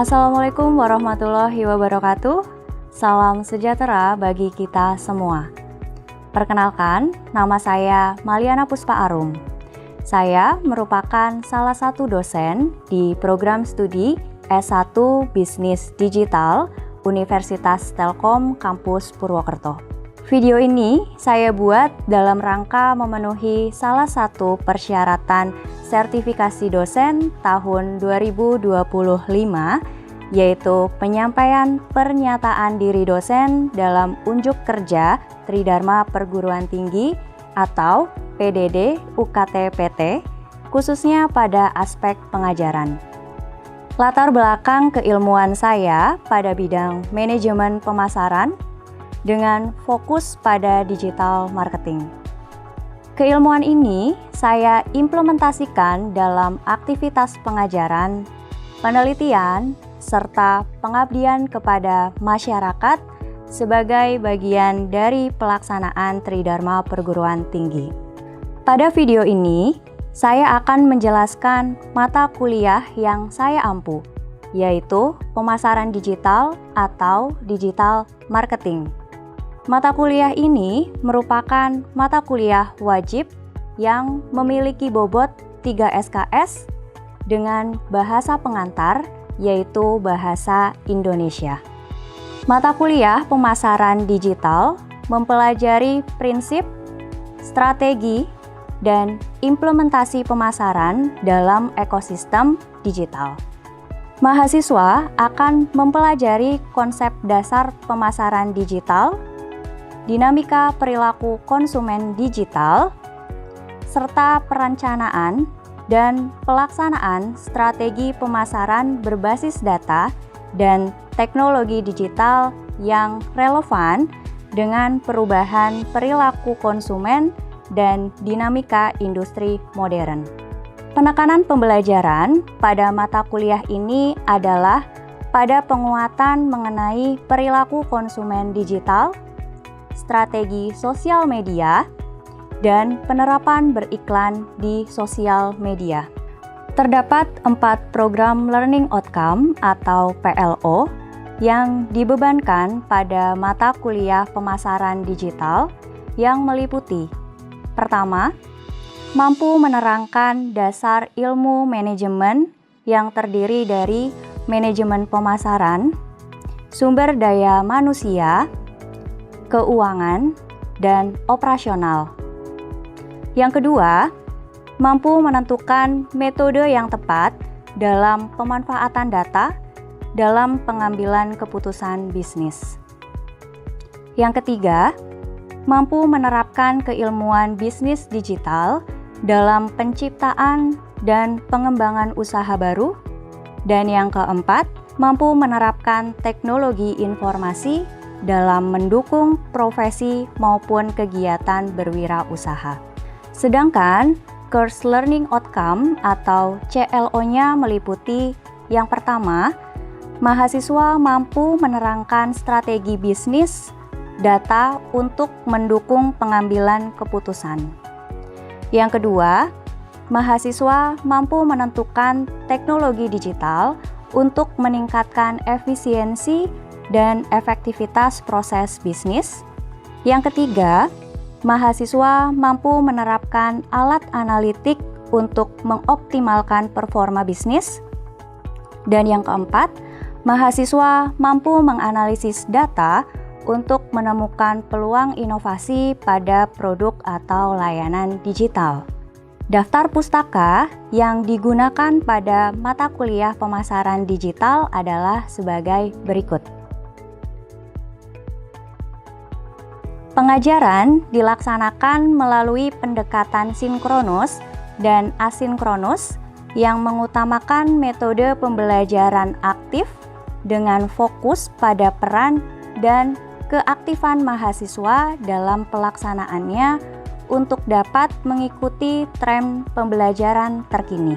Assalamualaikum warahmatullahi wabarakatuh. Salam sejahtera bagi kita semua. Perkenalkan, nama saya Maliana Puspa Arum. Saya merupakan salah satu dosen di program studi S1 Bisnis Digital Universitas Telkom Kampus Purwokerto. Video ini saya buat dalam rangka memenuhi salah satu persyaratan sertifikasi dosen tahun 2025, yaitu penyampaian pernyataan diri dosen dalam unjuk kerja Tridharma Perguruan Tinggi atau PDD UKT-PT, khususnya pada aspek pengajaran. Latar belakang keilmuan saya pada bidang manajemen pemasaran dengan fokus pada digital marketing. Keilmuan ini saya implementasikan dalam aktivitas pengajaran, penelitian, serta pengabdian kepada masyarakat sebagai bagian dari pelaksanaan Tridharma Perguruan Tinggi. Pada video ini, saya akan menjelaskan mata kuliah yang saya ampu, yaitu pemasaran digital atau digital marketing. Mata kuliah ini merupakan mata kuliah wajib yang memiliki bobot 3 SKS dengan bahasa pengantar, yaitu bahasa Indonesia. Mata kuliah pemasaran digital mempelajari prinsip, strategi, dan implementasi pemasaran dalam ekosistem digital. Mahasiswa akan mempelajari konsep dasar pemasaran digital, dinamika perilaku konsumen digital, serta perencanaan dan pelaksanaan strategi pemasaran berbasis data dan teknologi digital yang relevan dengan perubahan perilaku konsumen dan dinamika industri modern. Penekanan pembelajaran pada mata kuliah ini adalah pada penguatan mengenai perilaku konsumen digital, strategi sosial media, dan penerapan beriklan di sosial media. Terdapat 4 program Learning Outcome atau PLO yang dibebankan pada mata kuliah pemasaran digital yang meliputi: pertama, mampu menerangkan dasar ilmu manajemen yang terdiri dari manajemen pemasaran, sumber daya manusia, keuangan, dan operasional. Yang kedua, mampu menentukan metode yang tepat dalam pemanfaatan data dalam pengambilan keputusan bisnis. Yang ketiga, mampu menerapkan keilmuan bisnis digital dalam penciptaan dan pengembangan usaha baru. Dan yang keempat, mampu menerapkan teknologi informasi dalam mendukung profesi maupun kegiatan berwirausaha. Sedangkan Course Learning Outcome atau CLO-nya meliputi yang pertama, mahasiswa mampu menerangkan strategi bisnis data untuk mendukung pengambilan keputusan. Yang kedua, mahasiswa mampu menentukan teknologi digital untuk meningkatkan efisiensi dan efektivitas proses bisnis. Yang ketiga, mahasiswa mampu menerapkan alat analitik untuk mengoptimalkan performa bisnis. Dan yang keempat, mahasiswa mampu menganalisis data untuk menemukan peluang inovasi pada produk atau layanan digital. Daftar pustaka yang digunakan pada mata kuliah pemasaran digital adalah sebagai berikut. Pengajaran dilaksanakan melalui pendekatan sinkronus dan asinkronus yang mengutamakan metode pembelajaran aktif dengan fokus pada peran dan keaktifan mahasiswa dalam pelaksanaannya untuk dapat mengikuti tren pembelajaran terkini.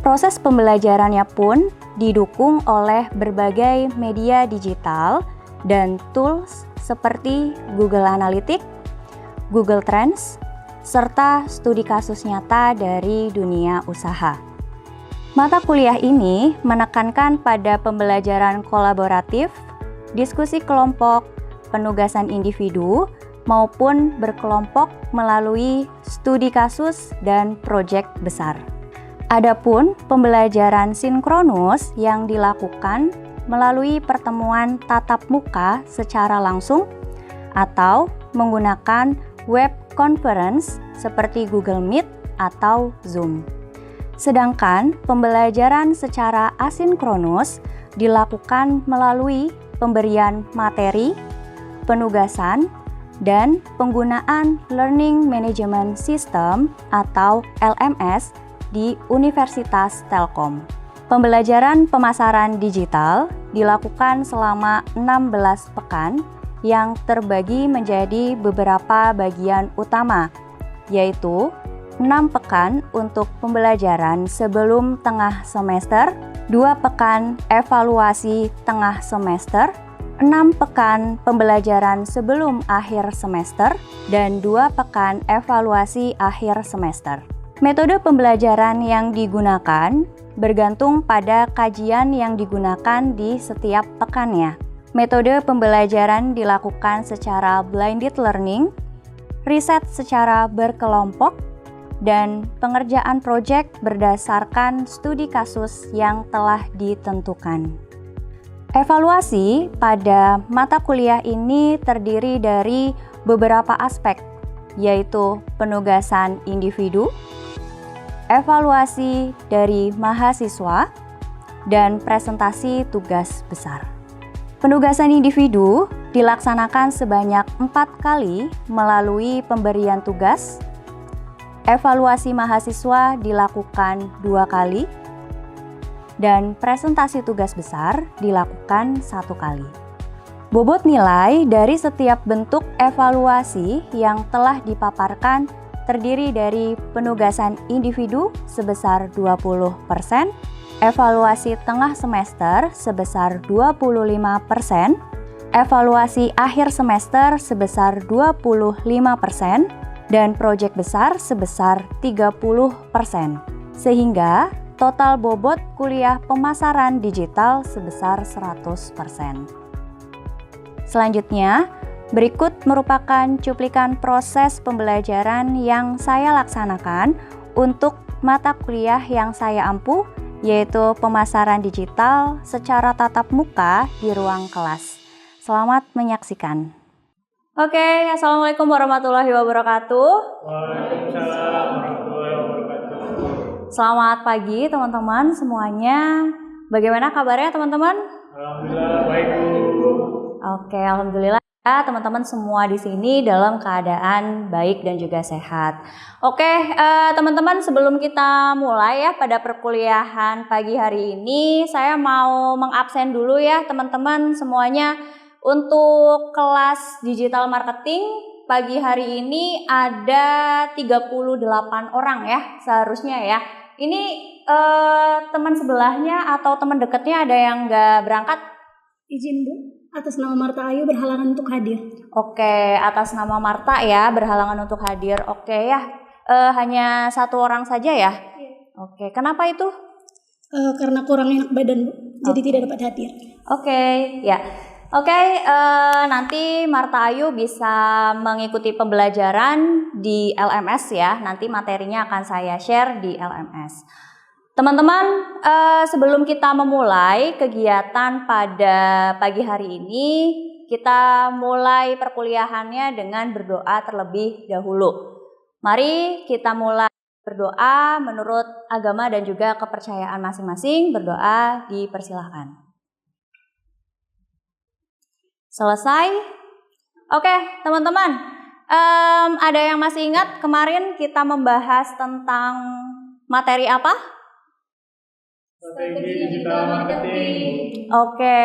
Proses pembelajarannya pun didukung oleh berbagai media digital dan tools seperti Google Analytics, Google Trends, serta studi kasus nyata dari dunia usaha. Mata kuliah ini menekankan pada pembelajaran kolaboratif, diskusi kelompok, penugasan individu, maupun berkelompok melalui studi kasus dan proyek besar. Adapun pembelajaran sinkronus yang dilakukan melalui pertemuan tatap muka secara langsung atau menggunakan web conference seperti Google Meet atau Zoom. Sedangkan pembelajaran secara asinkronus dilakukan melalui pemberian materi, penugasan, dan penggunaan Learning Management System atau LMS di Universitas Telkom. Pembelajaran pemasaran digital dilakukan selama 16 pekan yang terbagi menjadi beberapa bagian utama, yaitu 6 pekan untuk pembelajaran sebelum tengah semester, 2 pekan evaluasi tengah semester, 6 pekan pembelajaran sebelum akhir semester, dan 2 pekan evaluasi akhir semester. Metode pembelajaran yang digunakan bergantung pada kajian yang digunakan di setiap pekannya. Metode pembelajaran dilakukan secara blended learning, riset secara berkelompok, dan pengerjaan proyek berdasarkan studi kasus yang telah ditentukan. Evaluasi pada mata kuliah ini terdiri dari beberapa aspek, yaitu penugasan individu, evaluasi dari mahasiswa, dan presentasi tugas besar. Penugasan individu dilaksanakan sebanyak 4 kali melalui pemberian tugas. Evaluasi mahasiswa dilakukan 2 kali, dan presentasi tugas besar dilakukan 1 kali. Bobot nilai dari setiap bentuk evaluasi yang telah dipaparkan terdiri dari penugasan individu sebesar 20%, evaluasi tengah semester sebesar 25%, evaluasi akhir semester sebesar 25%, dan proyek besar sebesar 30%, sehingga total bobot kuliah pemasaran digital sebesar 100%. Selanjutnya, berikut merupakan cuplikan proses pembelajaran yang saya laksanakan untuk mata kuliah yang saya ampu, yaitu pemasaran digital secara tatap muka di ruang kelas. Selamat menyaksikan. Oke, Assalamualaikum warahmatullahi wabarakatuh. Waalaikumsalam warahmatullahi wabarakatuh. Selamat pagi teman-teman semuanya. Bagaimana kabarnya teman-teman? Alhamdulillah baik Bu. Oke, alhamdulillah ya teman-teman semua di sini dalam keadaan baik dan juga sehat. Oke, teman-teman sebelum kita mulai ya pada perkuliahan pagi hari ini, saya mau mengabsen dulu ya teman-teman semuanya. Untuk kelas digital marketing pagi hari ini ada 38 orang ya seharusnya ya. Ini teman sebelahnya atau teman dekatnya ada yang nggak berangkat? Izin Bu, atas nama Marta Ayu berhalangan untuk hadir. Oke, atas nama Marta ya berhalangan untuk hadir. Oke ya, hanya 1 orang saja ya? Oke, kenapa itu? Karena kurang enak badan Bu, jadi tidak dapat hadir. Oke, ya. Oke, nanti Marta Ayu bisa mengikuti pembelajaran di LMS ya. Nanti materinya akan saya share di LMS. Teman-teman, sebelum kita memulai kegiatan pada pagi hari ini, kita mulai perkuliahannya dengan berdoa terlebih dahulu. Mari kita mulai berdoa menurut agama dan juga kepercayaan masing-masing. Berdoa dipersilahkan. Selesai? Oke, teman-teman. Ada yang masih ingat kemarin kita membahas tentang materi apa? Strategi digital marketing. Oke,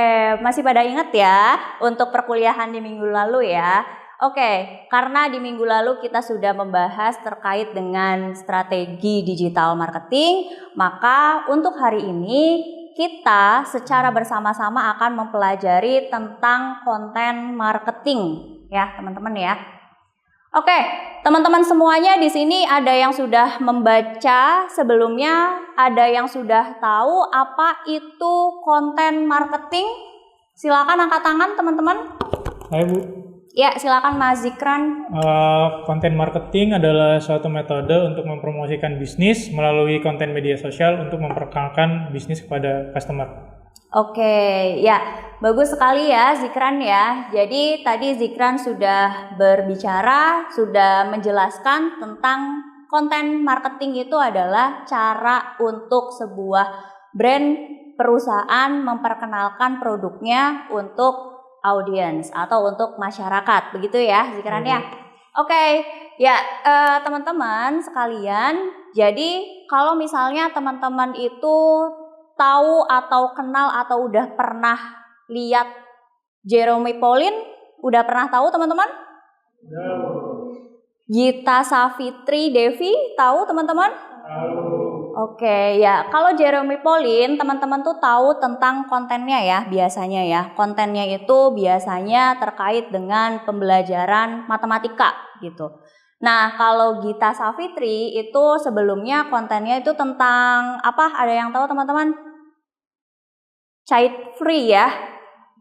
masih pada ingat ya untuk perkuliahan di minggu lalu ya. Oke, karena di minggu lalu kita sudah membahas terkait dengan strategi digital marketing, maka untuk hari ini kita secara bersama-sama akan mempelajari tentang konten marketing ya teman-teman ya. Oke, teman-teman semuanya di sini ada yang sudah membaca sebelumnya, ada yang sudah tahu apa itu konten marketing? Silakan angkat tangan teman-teman. Hai Bu. Ya, silakan Mas Zikran. Konten marketing adalah suatu metode untuk mempromosikan bisnis melalui konten media sosial untuk memperkenalkan bisnis kepada customer. Oke, ya bagus sekali ya Zikran ya. Jadi tadi Zikran sudah berbicara, sudah menjelaskan tentang konten marketing itu adalah cara untuk sebuah brand perusahaan memperkenalkan produknya untuk audiens atau untuk masyarakat, begitu ya Zikran ya. Oke, ya teman-teman sekalian, jadi kalau misalnya teman-teman itu tahu atau kenal atau udah pernah lihat Jeremy Pauline? Udah pernah tahu teman-teman? Gita Savitri Devi, tahu teman-teman? Tahu. Oke, ya kalau Jeremy Pauline teman-teman tuh tahu tentang kontennya ya biasanya ya. Kontennya itu biasanya terkait dengan pembelajaran matematika gitu. Nah, kalau Gita Savitri itu sebelumnya kontennya itu tentang apa? Ada yang tahu teman-teman? Child free ya.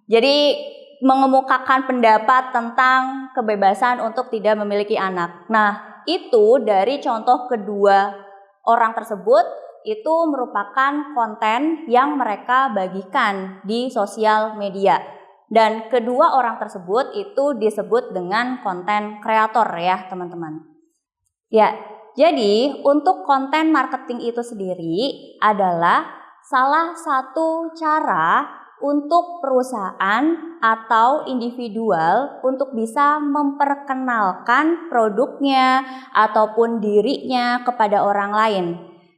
Jadi mengemukakan pendapat tentang kebebasan untuk tidak memiliki anak. Nah, itu dari contoh kedua orang tersebut itu merupakan konten yang mereka bagikan di sosial media. Dan kedua orang tersebut itu disebut dengan konten kreator ya, teman-teman. Ya, jadi untuk konten marketing itu sendiri adalah salah satu cara untuk perusahaan atau individual untuk bisa memperkenalkan produknya ataupun dirinya kepada orang lain.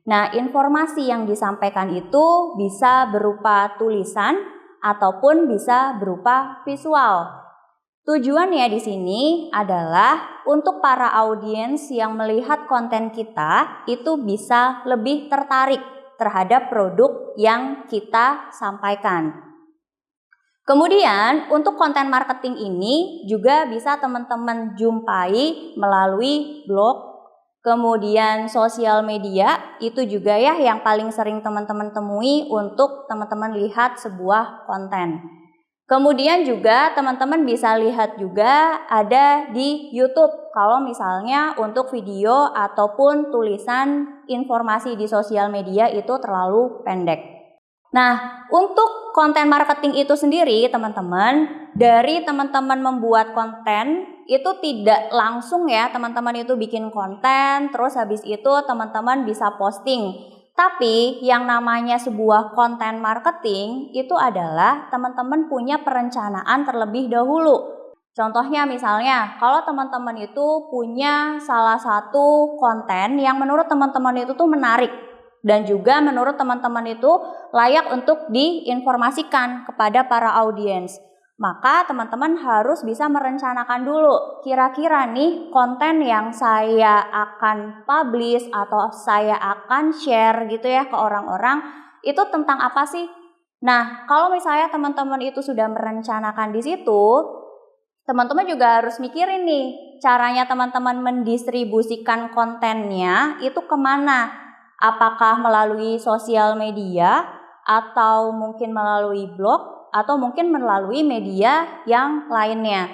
Nah, informasi yang disampaikan itu bisa berupa tulisan ataupun bisa berupa visual. Tujuannya di sini adalah untuk para audiens yang melihat konten kita itu bisa lebih tertarik terhadap produk yang kita sampaikan. Kemudian untuk konten marketing ini juga bisa teman-teman jumpai melalui blog, kemudian sosial media, itu juga ya yang paling sering teman-teman temui untuk teman-teman lihat sebuah konten. Kemudian juga teman-teman bisa lihat juga ada di YouTube kalau misalnya untuk video ataupun tulisan informasi di sosial media itu terlalu pendek. Nah, untuk konten marketing itu sendiri teman-teman, dari teman-teman membuat konten itu tidak langsung ya teman-teman itu bikin konten terus habis itu teman-teman bisa posting. Tapi yang namanya sebuah konten marketing itu adalah teman-teman punya perencanaan terlebih dahulu. Contohnya misalnya kalau teman-teman itu punya salah satu konten yang menurut teman-teman itu tuh menarik dan juga menurut teman-teman itu layak untuk diinformasikan kepada para audiens. Maka teman-teman harus bisa merencanakan dulu kira-kira nih konten yang saya akan publish atau saya akan share gitu ya ke orang-orang itu tentang apa sih? Nah, kalau misalnya teman-teman itu sudah merencanakan di situ, teman-teman juga harus mikirin nih caranya teman-teman mendistribusikan kontennya itu kemana? Apakah melalui sosial media atau mungkin melalui blog? Atau mungkin melalui media yang lainnya.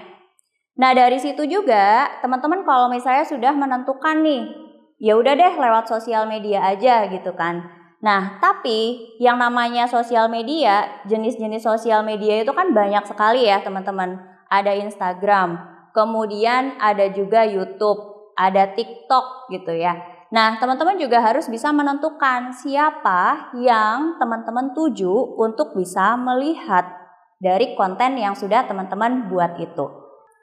Nah, dari situ juga teman-teman kalau misalnya sudah menentukan nih, ya udah deh lewat sosial media aja gitu kan. Nah, tapi yang namanya sosial media, jenis-jenis sosial media itu kan banyak sekali ya teman-teman. Ada Instagram, kemudian ada juga YouTube, ada TikTok gitu ya. Nah, teman-teman juga harus bisa menentukan siapa yang teman-teman tuju untuk bisa melihat dari konten yang sudah teman-teman buat itu.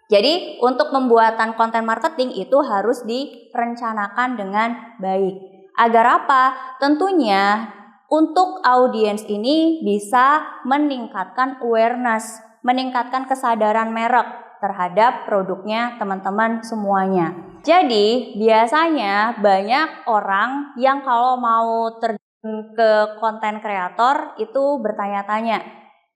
Jadi, untuk pembuatan konten marketing itu harus direncanakan dengan baik. Agar apa? Tentunya untuk audiens ini bisa meningkatkan awareness, meningkatkan kesadaran merek terhadap produknya teman-teman semuanya. Jadi biasanya banyak orang yang kalau mau terjun ke konten kreator itu bertanya-tanya,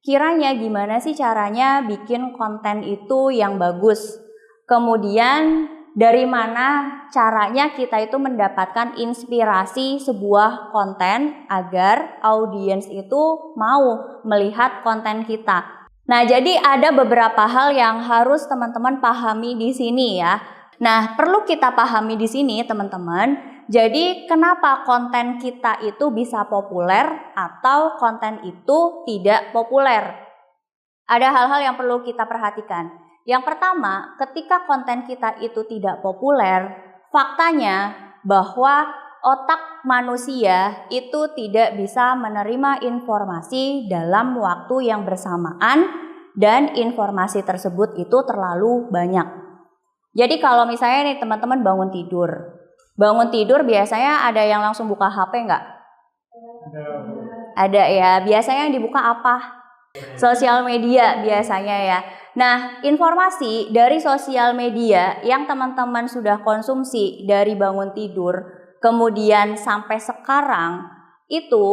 kiranya gimana sih caranya bikin konten itu yang bagus? Kemudian dari mana caranya kita itu mendapatkan inspirasi sebuah konten agar audiens itu mau melihat konten kita. Nah, jadi ada beberapa hal yang harus teman-teman pahami di sini ya. Nah, perlu kita pahami di sini teman-teman. Jadi, kenapa konten kita itu bisa populer atau konten itu tidak populer? Ada hal-hal yang perlu kita perhatikan. Yang pertama, ketika konten kita itu tidak populer, faktanya bahwa otak manusia itu tidak bisa menerima informasi dalam waktu yang bersamaan dan informasi tersebut itu terlalu banyak. Jadi kalau misalnya nih teman-teman bangun tidur biasanya ada yang langsung buka HP nggak? Ada ya, biasanya yang dibuka apa? Sosial media biasanya ya. Nah, informasi dari sosial media yang teman-teman sudah konsumsi dari bangun tidur, kemudian sampai sekarang, itu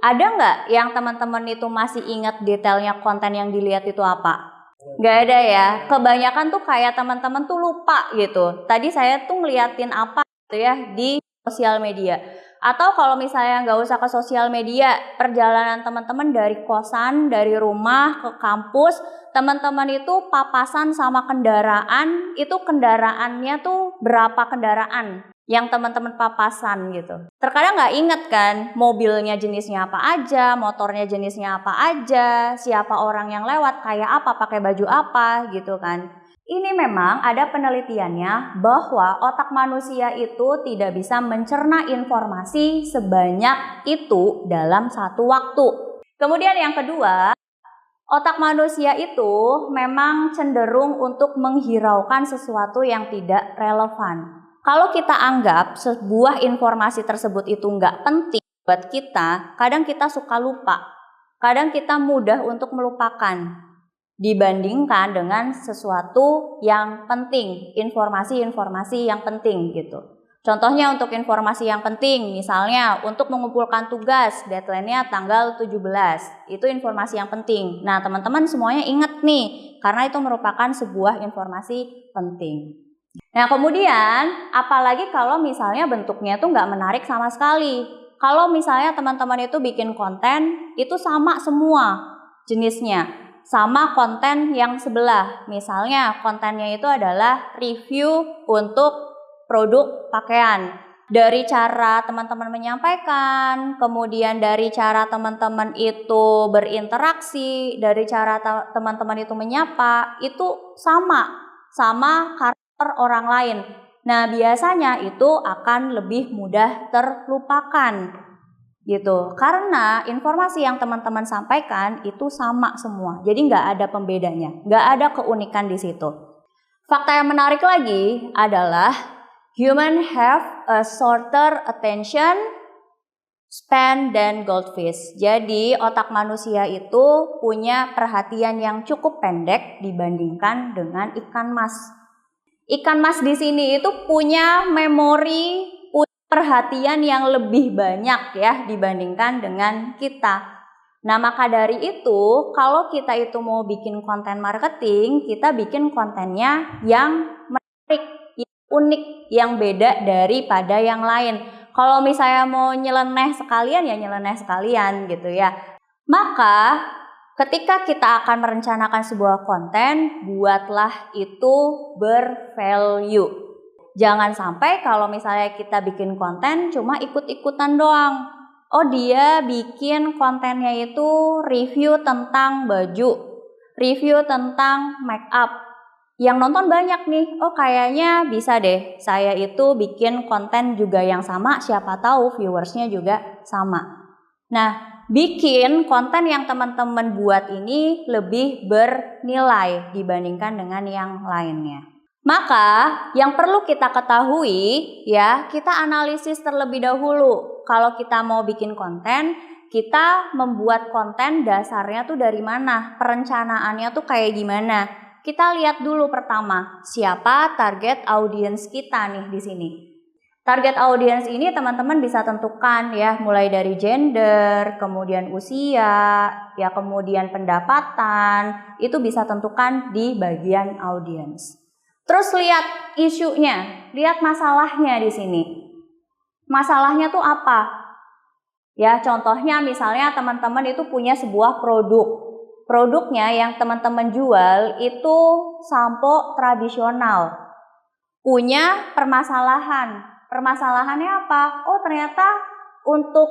ada nggak yang teman-teman itu masih ingat detailnya konten yang dilihat itu apa? Nggak ada ya. Kebanyakan tuh kayak teman-teman tuh lupa gitu. Tadi saya tuh ngeliatin apa gitu ya di sosial media. Atau kalau misalnya nggak usah ke sosial media, perjalanan teman-teman dari kosan, dari rumah ke kampus, teman-teman itu papasan sama kendaraan, itu kendaraannya tuh berapa kendaraan yang teman-teman papasan gitu. Terkadang nggak inget kan mobilnya jenisnya apa aja, motornya jenisnya apa aja, siapa orang yang lewat, kayak apa, pakai baju apa gitu kan. Ini memang ada penelitiannya bahwa otak manusia itu tidak bisa mencerna informasi sebanyak itu dalam satu waktu. Kemudian yang kedua, otak manusia itu memang cenderung untuk menghiraukan sesuatu yang tidak relevan. Kalau kita anggap sebuah informasi tersebut itu nggak penting buat kita, kadang kita suka lupa, kadang kita mudah untuk melupakan dibandingkan dengan sesuatu yang penting, informasi-informasi yang penting gitu. Contohnya untuk informasi yang penting, misalnya untuk mengumpulkan tugas, deadline-nya tanggal 17, itu informasi yang penting. Nah, teman-teman semuanya ingat nih, karena itu merupakan sebuah informasi penting. Nah, kemudian apalagi kalau misalnya bentuknya tuh nggak menarik sama sekali. Kalau misalnya teman-teman itu bikin konten, itu sama semua jenisnya. Sama konten yang sebelah. Misalnya kontennya itu adalah review untuk produk pakaian. Dari cara teman-teman menyampaikan, kemudian dari cara teman-teman itu berinteraksi, dari cara teman-teman itu menyapa, itu sama karakter orang lain. Nah, biasanya itu akan lebih mudah terlupakan. Gitu, karena informasi yang teman-teman sampaikan itu sama semua, jadi nggak ada pembedanya, nggak ada keunikan di situ. Fakta yang menarik lagi adalah human have a shorter attention span than goldfish. Jadi otak manusia itu punya perhatian yang cukup pendek dibandingkan dengan ikan mas. Ikan mas di sini itu punya memori, perhatian yang lebih banyak ya dibandingkan dengan kita. Nah, maka dari itu kalau kita itu mau bikin konten marketing, kita bikin kontennya yang menarik, yang unik, yang beda daripada yang lain. Kalau misalnya mau nyeleneh sekalian ya nyeleneh sekalian gitu ya. Maka ketika kita akan merencanakan sebuah konten, buatlah itu bervalue. Jangan sampai kalau misalnya kita bikin konten cuma ikut-ikutan doang. Oh, dia bikin kontennya itu review tentang baju, review tentang make up. Yang nonton banyak nih, oh kayaknya bisa deh saya itu bikin konten juga yang sama, siapa tahu viewersnya juga sama. Nah, bikin konten yang teman-teman buat ini lebih bernilai dibandingkan dengan yang lainnya. Maka yang perlu kita ketahui ya, kita analisis terlebih dahulu. Kalau kita mau bikin konten, kita membuat konten dasarnya tuh dari mana? Perencanaannya tuh kayak gimana? Kita lihat dulu pertama, siapa target audiens kita nih di sini. Target audiens ini teman-teman bisa tentukan ya, mulai dari gender, kemudian usia, ya kemudian pendapatan, itu bisa tentukan di bagian audiens. Terus lihat isunya, lihat masalahnya di sini. Masalahnya tuh apa? Ya, contohnya misalnya teman-teman itu punya sebuah produk. Produknya yang teman-teman jual itu sampo tradisional. Punya permasalahan. Permasalahannya apa? Oh, ternyata untuk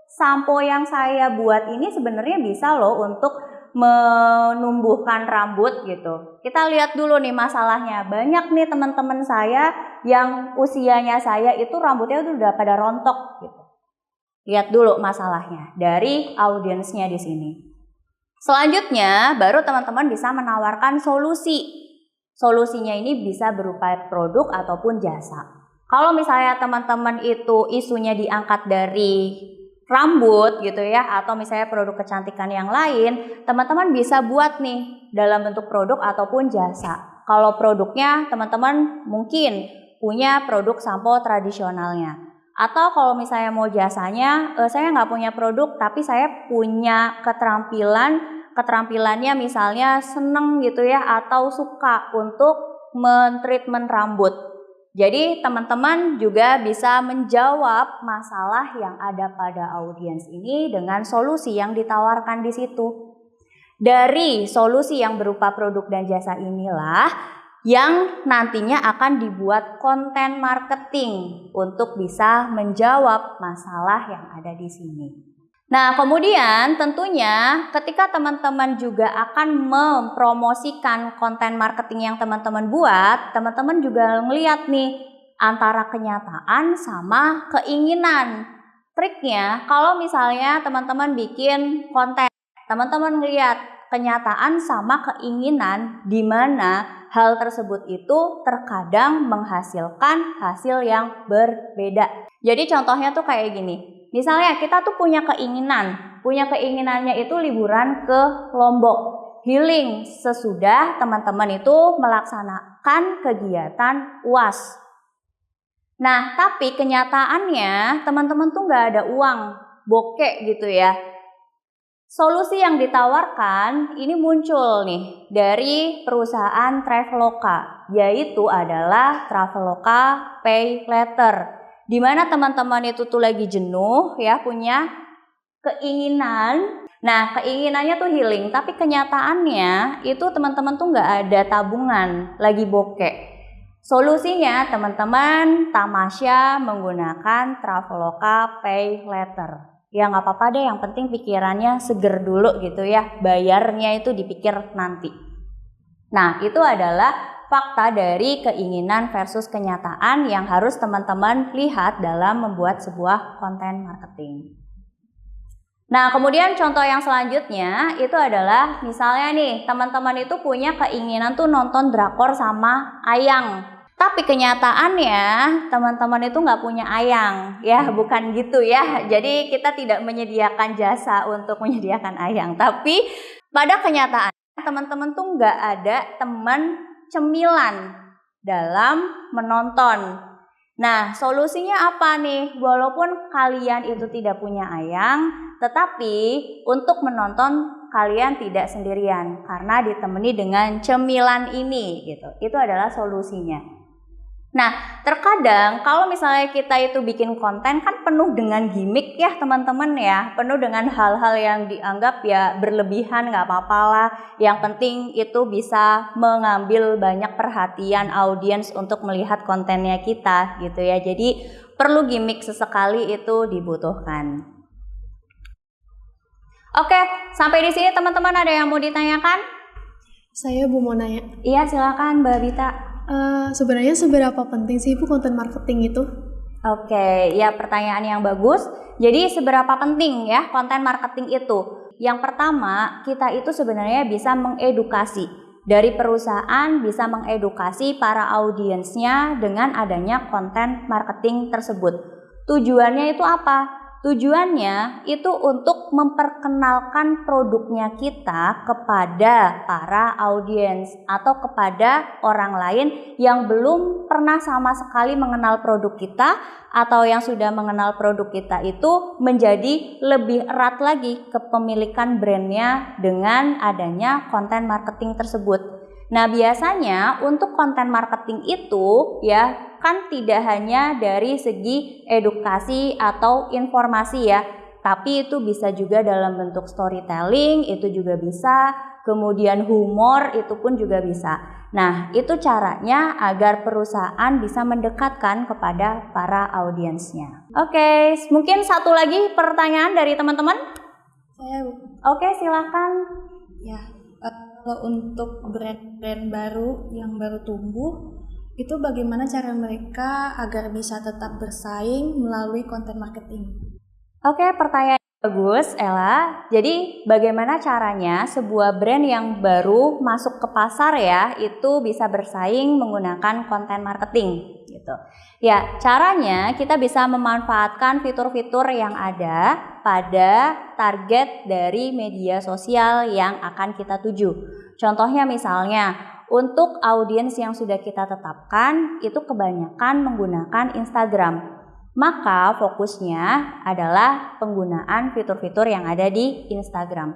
sampo yang saya buat ini sebenarnya bisa loh untuk menumbuhkan rambut gitu. Kita lihat dulu nih masalahnya. Banyak nih teman-teman saya yang usianya saya itu rambutnya udah pada rontok gitu. Lihat dulu masalahnya dari audiensnya di sini. Selanjutnya baru teman-teman bisa menawarkan solusi. Solusinya ini bisa berupa produk ataupun jasa. Kalau misalnya teman-teman itu isunya diangkat dari rambut gitu ya, atau misalnya produk kecantikan yang lain, teman-teman bisa buat nih dalam bentuk produk ataupun jasa. Kalau produknya teman-teman mungkin punya produk sampo tradisionalnya. Atau kalau misalnya mau jasanya, saya nggak punya produk tapi saya punya keterampilannya misalnya seneng gitu ya, atau suka untuk men-treatment rambut. Jadi teman-teman juga bisa menjawab masalah yang ada pada audiens ini dengan solusi yang ditawarkan di situ. Dari solusi yang berupa produk dan jasa inilah yang nantinya akan dibuat konten marketing untuk bisa menjawab masalah yang ada di sini. Nah, kemudian tentunya ketika teman-teman juga akan mempromosikan konten marketing yang teman-teman buat, teman-teman juga ngeliat nih antara kenyataan sama keinginan. Triknya kalau misalnya teman-teman bikin konten, teman-teman ngeliat kenyataan sama keinginan di mana hal tersebut itu terkadang menghasilkan hasil yang berbeda. Jadi contohnya tuh kayak gini. Misalnya kita tuh punya keinginannya itu liburan ke Lombok, healing sesudah teman-teman itu melaksanakan kegiatan UAS. Nah, tapi kenyataannya teman-teman tuh nggak ada uang, bokek gitu ya. Solusi yang ditawarkan ini muncul nih dari perusahaan Traveloka, yaitu adalah Traveloka Pay Later. Di mana teman-teman itu tuh lagi jenuh ya, punya keinginan. Nah, keinginannya tuh healing, tapi kenyataannya itu teman-teman tuh nggak ada tabungan, lagi bokek. Solusinya teman-teman tamasya menggunakan Traveloka Pay Later. Ya nggak apa-apa deh, yang penting pikirannya seger dulu gitu ya, bayarnya itu dipikir nanti. Nah, itu adalah fakta dari keinginan versus kenyataan yang harus teman-teman lihat dalam membuat sebuah konten marketing. Nah, kemudian contoh yang selanjutnya itu adalah misalnya nih, teman-teman itu punya keinginan tuh nonton drakor sama Ayang. Tapi kenyataannya teman-teman itu nggak punya Ayang, ya bukan gitu ya. Jadi kita tidak menyediakan jasa untuk menyediakan Ayang. Tapi pada kenyataan teman-teman tuh nggak ada teman cemilan dalam menonton. Nah, solusinya apa nih? Walaupun kalian itu tidak punya Ayang, tetapi untuk menonton kalian tidak sendirian karena ditemani dengan cemilan ini gitu. Itu adalah solusinya. Nah, terkadang kalau misalnya kita itu bikin konten kan penuh dengan gimmick ya teman-teman ya, penuh dengan hal-hal yang dianggap ya berlebihan, nggak apa-apa lah. Yang penting itu bisa mengambil banyak perhatian audiens untuk melihat kontennya kita gitu ya. Jadi perlu gimmick sesekali itu dibutuhkan. Oke, sampai di sini teman-teman ada yang mau ditanyakan? Saya mau nanya. Iya, silakan Mbak Bita. Sebenarnya seberapa penting sih Bu konten marketing itu? Oke, ya pertanyaan yang bagus. Jadi seberapa penting ya konten marketing itu? Yang pertama, kita itu sebenarnya bisa mengedukasi. Dari perusahaan bisa mengedukasi para audiensnya dengan adanya konten marketing tersebut. Tujuannya itu apa? Tujuannya itu untuk memperkenalkan produknya kita kepada para audiens atau kepada orang lain yang belum pernah sama sekali mengenal produk kita atau yang sudah mengenal produk kita itu menjadi lebih erat lagi kepemilikan brandnya dengan adanya konten marketing tersebut. Nah, biasanya untuk konten marketing itu ya kan tidak hanya dari segi edukasi atau informasi ya, tapi itu bisa juga dalam bentuk storytelling, itu juga bisa, kemudian humor itu pun juga bisa. Nah, itu caranya agar perusahaan bisa mendekatkan kepada para audiensnya. Oke, mungkin satu lagi pertanyaan dari teman-teman? Saya, Oke, silakan. ya, kalau untuk brand-brand baru yang baru tumbuh, itu bagaimana cara mereka agar bisa tetap bersaing melalui konten marketing? Oke, pertanyaan bagus, Ella. Jadi, bagaimana caranya sebuah brand yang baru masuk ke pasar ya, itu bisa bersaing menggunakan konten marketing gitu. Ya, caranya kita bisa memanfaatkan fitur-fitur yang ada pada target dari media sosial yang akan kita tuju. Contohnya misalnya, untuk audiens yang sudah kita tetapkan, itu kebanyakan menggunakan Instagram. Maka fokusnya adalah penggunaan fitur-fitur yang ada di Instagram.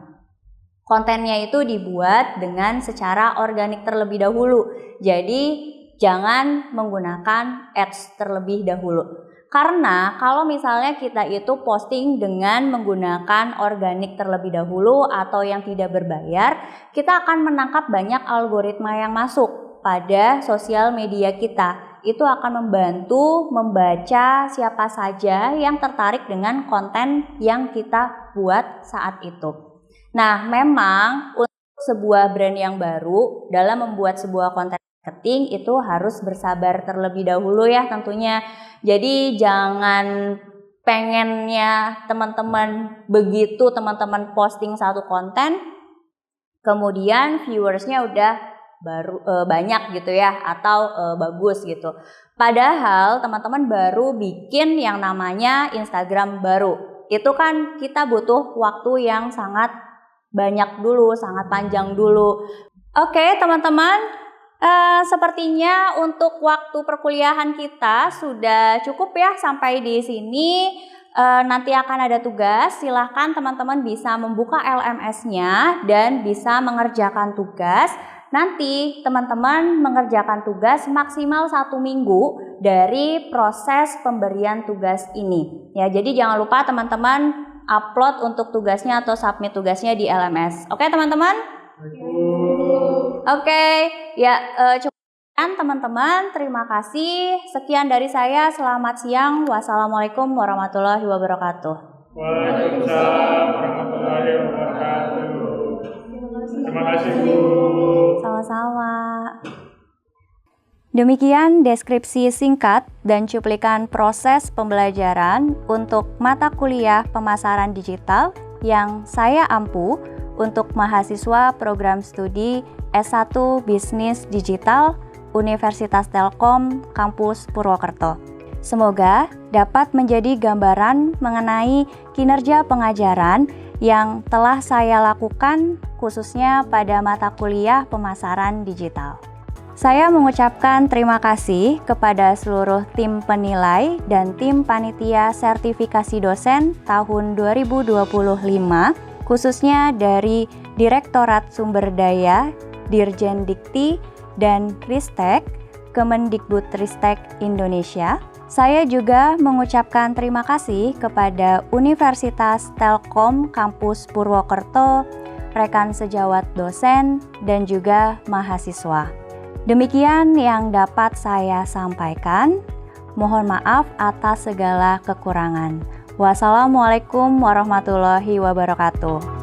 Kontennya itu dibuat dengan secara organik terlebih dahulu. Jadi jangan menggunakan ads terlebih dahulu. Karena kalau misalnya kita itu posting dengan menggunakan organik terlebih dahulu atau yang tidak berbayar, kita akan menangkap banyak algoritma yang masuk pada sosial media kita. Itu akan membantu membaca siapa saja yang tertarik dengan konten yang kita buat saat itu. Nah, memang untuk sebuah brand yang baru dalam membuat sebuah konten marketing itu harus bersabar terlebih dahulu ya tentunya. Jadi jangan pengennya teman-teman begitu teman-teman posting satu konten, kemudian viewersnya udah baru banyak gitu ya atau bagus gitu. Padahal teman-teman baru bikin yang namanya Instagram baru. Itu kan kita butuh waktu yang sangat banyak dulu, sangat panjang dulu. Oke, teman-teman, sepertinya untuk waktu perkuliahan kita sudah cukup ya sampai di sini. Nanti akan ada tugas, silahkan teman-teman bisa membuka LMS-nya dan bisa mengerjakan tugas. Nanti teman-teman mengerjakan tugas maksimal 1 minggu dari proses pemberian tugas ini. Ya, jadi jangan lupa teman-teman upload untuk tugasnya atau submit tugasnya di LMS. Oke teman-teman? Oke, ya cukup teman-teman. Terima kasih. Sekian dari saya. Selamat siang. Wassalamualaikum warahmatullahi wabarakatuh. Waalaikumsalam warahmatullahi wabarakatuh. Terima kasih Bu. Sama-sama. Demikian deskripsi singkat dan cuplikan proses pembelajaran untuk mata kuliah pemasaran digital yang saya ampu untuk mahasiswa program studi S1 Bisnis Digital Universitas Telkom Kampus Purwokerto. Semoga dapat menjadi gambaran mengenai kinerja pengajaran yang telah saya lakukan khususnya pada mata kuliah pemasaran digital. Saya mengucapkan terima kasih kepada seluruh tim penilai dan tim panitia sertifikasi dosen tahun 2025, khususnya dari Direktorat Sumber Daya, Dirjen Dikti, dan Ristek, Kemendikbudristek Indonesia. Saya juga mengucapkan terima kasih kepada Universitas Telkom Kampus Purwokerto, rekan sejawat dosen, dan juga mahasiswa. Demikian yang dapat saya sampaikan. Mohon maaf atas segala kekurangan. Wassalamualaikum warahmatullahi wabarakatuh.